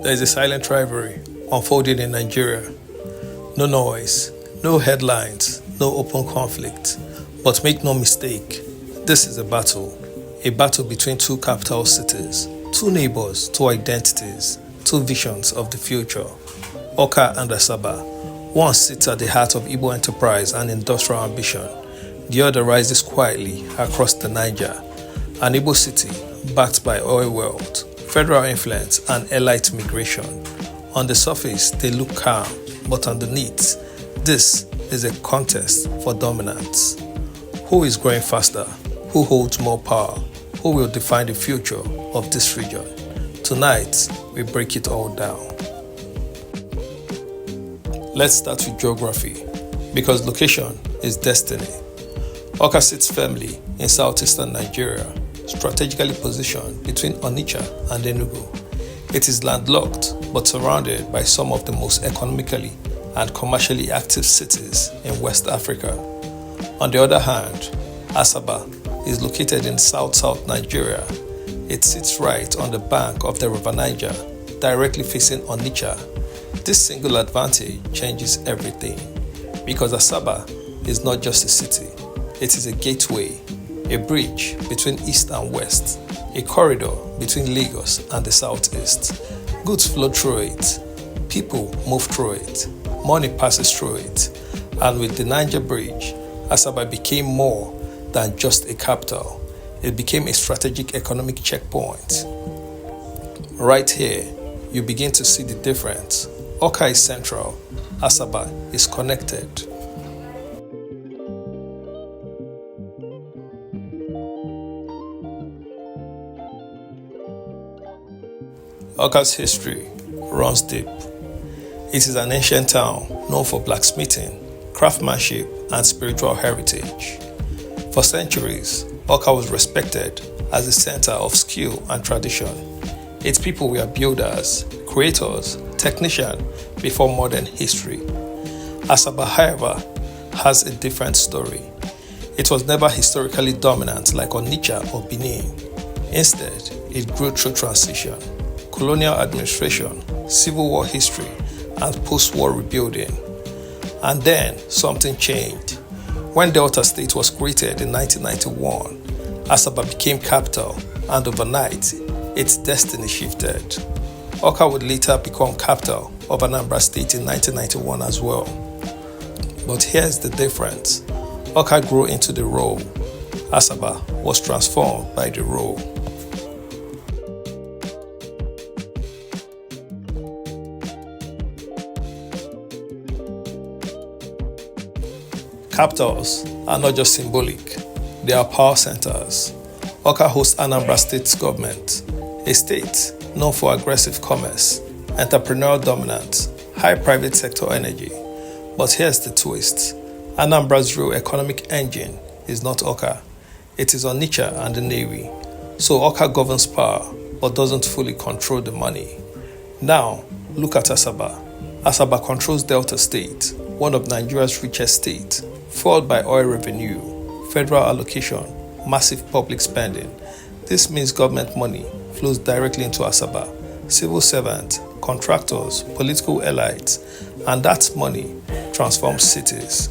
There is a silent rivalry unfolding in Nigeria. No noise, no headlines, no open conflict. But make no mistake, this is a battle between two capital cities, two neighbors, two identities, two visions of the future. Awka and Asaba. One sits at the heart of Igbo enterprise and industrial ambition. The other rises quietly across the Niger. An Igbo city backed by oil wealth, federal influence, and elite migration. On the surface, they look calm, but underneath, this is a contest for dominance. Who is growing faster? Who holds more power? Who will define the future of this region? Tonight, we break it all down. Let's start with geography, because location is destiny. Awka sits firmly in southeastern Nigeria, strategically positioned between Onitsha and Enugu. It is landlocked but surrounded by some of the most economically and commercially active cities in West Africa. On the other hand, Asaba is located in south-south Nigeria. It sits right on the bank of the River Niger, directly facing Onitsha. This single advantage changes everything, because Asaba is not just a city, it is a gateway, a bridge between east and west, a corridor between Lagos and the southeast. Goods flow through it, people move through it, money passes through it, and with the Niger Bridge, Asaba became more than just a capital. It became a strategic economic checkpoint. Right here, you begin to see the difference. Awka is central, Asaba is connected. Awka's history runs deep. It is an ancient town known for blacksmithing, craftsmanship, and spiritual heritage. For centuries, Awka was respected as a center of skill and tradition. Its people were builders, creators, technicians before modern history. Asaba, however, has a different story. It was never historically dominant like Onitsha or Benin. Instead, it grew through transition, colonial administration, civil war history, and post-war rebuilding. And then something changed. When Delta State was created in 1991, Asaba became capital, and overnight, its destiny shifted. Awka would later become capital of Anambra State in 1991 as well. But here's the difference. Awka grew into the role. Asaba was transformed by the role. Capitals are not just symbolic, they are power centers. Awka hosts Anambra State's government, a state known for aggressive commerce, entrepreneurial dominance, high private sector energy. But here's the twist. Anambra's real economic engine is not Awka. It is Onitsha and the Navy. So Awka governs power, but doesn't fully control the money. Now, look at Asaba. Asaba controls Delta State, one of Nigeria's richest states, fueled by oil revenue, federal allocation, massive public spending. This means government money flows directly into Asaba, civil servants, contractors, political elites, and that money transforms cities.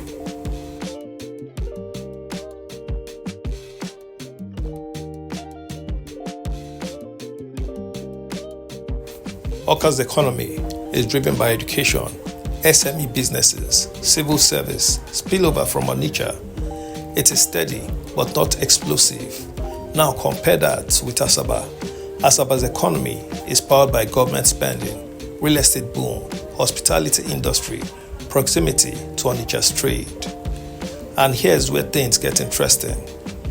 Awka's economy is driven by education, SME businesses, civil service, spillover from Onitsha. It is steady but not explosive. Now compare that with Asaba. Asaba's economy is powered by government spending, real estate boom, hospitality industry, proximity to Onitsha's trade. And here's where things get interesting.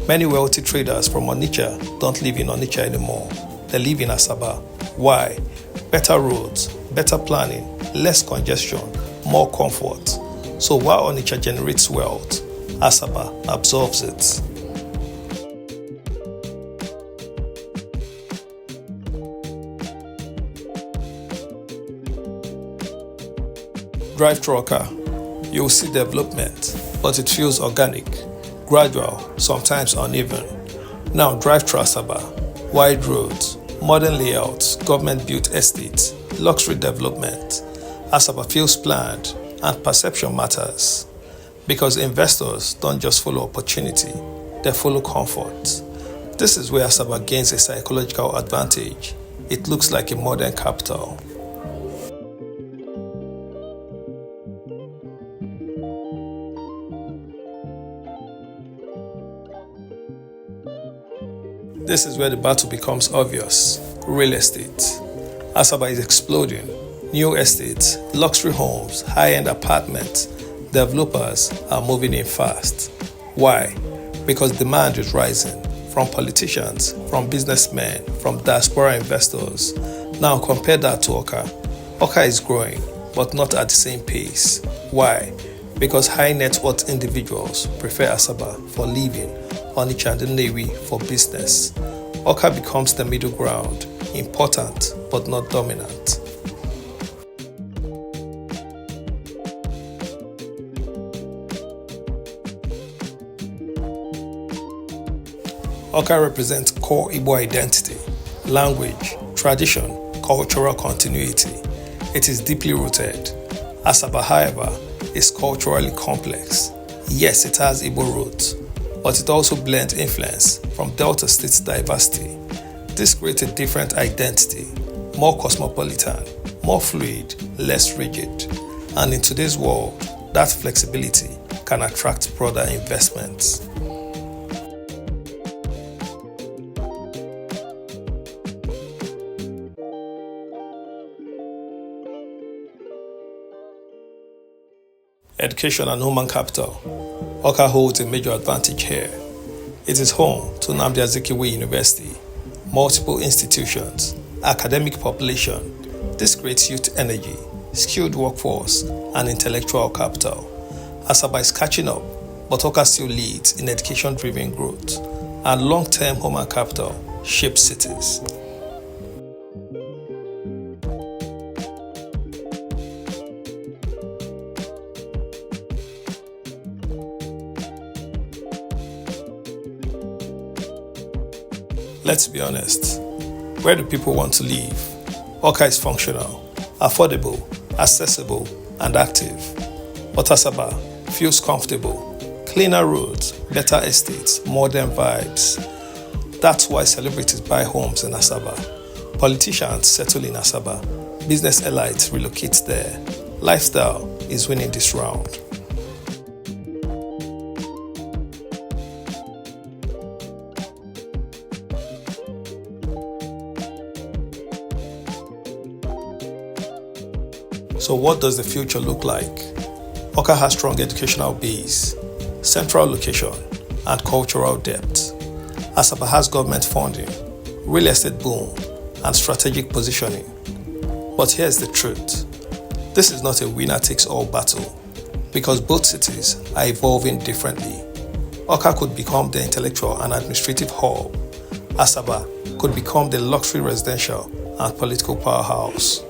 Many wealthy traders from Onitsha don't live in Onitsha anymore. They live in Asaba. Why? Better roads, better planning, less congestion, more comfort. So while Onitsha generates wealth, Asaba absorbs it. Drive through Awka, you will see development, but it feels organic, gradual, sometimes uneven. Now drive through Asaba, wide roads, modern layouts, government-built estates, luxury development. Asaba feels planned and perception matters because investors don't just follow opportunity, they follow comfort. This is where Asaba gains a psychological advantage. It looks like a modern capital. This is where the battle becomes obvious. Real estate. Asaba is exploding. New estates, luxury homes, high-end apartments. Developers are moving in fast. Why? Because demand is rising from politicians, from businessmen, from diaspora investors. Now compare that to Awka. Awka is growing, but not at the same pace. Why? Because high net worth individuals prefer Asaba for living, Onitsha and Nnewi for business. Awka becomes the middle ground, important but not dominant. Awka represents core Igbo identity, language, tradition, cultural continuity. It is deeply rooted. Asaba, however, is culturally complex. Yes, it has Igbo roots, but it also blends influence from Delta State's diversity. This creates a different identity, more cosmopolitan, more fluid, less rigid. And in today's world, that flexibility can attract broader investments. Education and human capital. Awka holds a major advantage here. It is home to Nnamdi Azikiwe University, multiple institutions, academic population. This creates youth energy, skilled workforce, and intellectual capital. Asaba is catching up, but Awka still leads in education-driven growth, and long-term human capital shapes cities. Let's be honest, where do people want to live? Awka is functional, affordable, accessible, and active. But Asaba feels comfortable, cleaner roads, better estates, modern vibes. That's why celebrities buy homes in Asaba. Politicians settle in Asaba. Business elites relocate there. Lifestyle is winning this round. So what does the future look like? Awka has strong educational base, central location, and cultural depth. Asaba has government funding, real estate boom, and strategic positioning. But here's the truth. This is not a winner-takes-all battle because both cities are evolving differently. Awka could become the intellectual and administrative hub. Asaba could become the luxury residential and political powerhouse.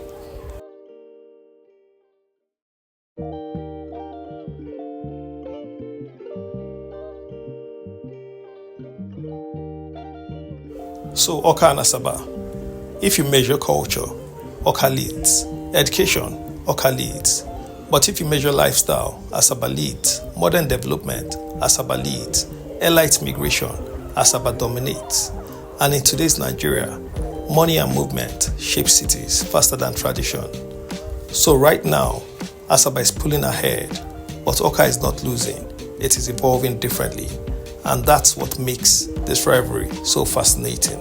So Awka and Asaba. If you measure culture, Awka leads. Education, Awka leads. But if you measure lifestyle, Asaba leads. Modern development, Asaba leads. Elite migration, Asaba dominates. And in today's Nigeria, money and movement shape cities faster than tradition. So right now, Asaba is pulling ahead, but Awka is not losing. It is evolving differently. And that's what makes this rivalry so fascinating.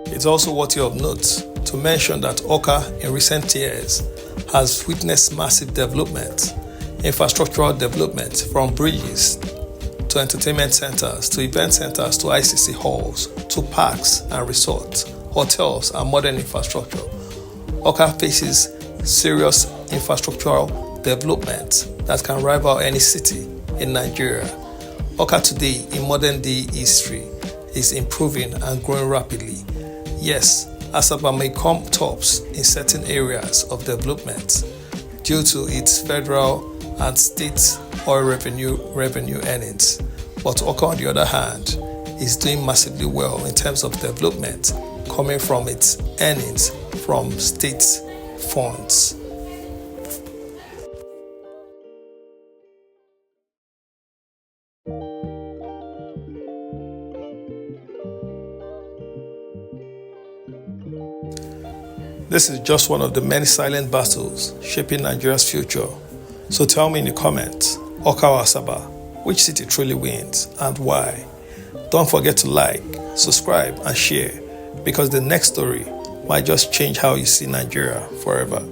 It's also worthy of note to mention that Awka in recent years has witnessed massive development, infrastructural development from bridges to entertainment centers, to event centers, to ICC halls, to parks and resorts, hotels and modern infrastructure. Awka faces serious infrastructural development that can rival any city in Nigeria. Awka today in modern day history is improving and growing rapidly. Yes, Asaba may come tops in certain areas of development due to its federal and state oil revenue earnings. But Awka, on the other hand, is doing massively well in terms of development coming from its earnings from state funds. This is just one of the many silent battles shaping Nigeria's future. So tell me in the comments, Awka or Asaba, which city truly wins and why? Don't forget to like, subscribe and share, because the next story might just change how you see Nigeria forever.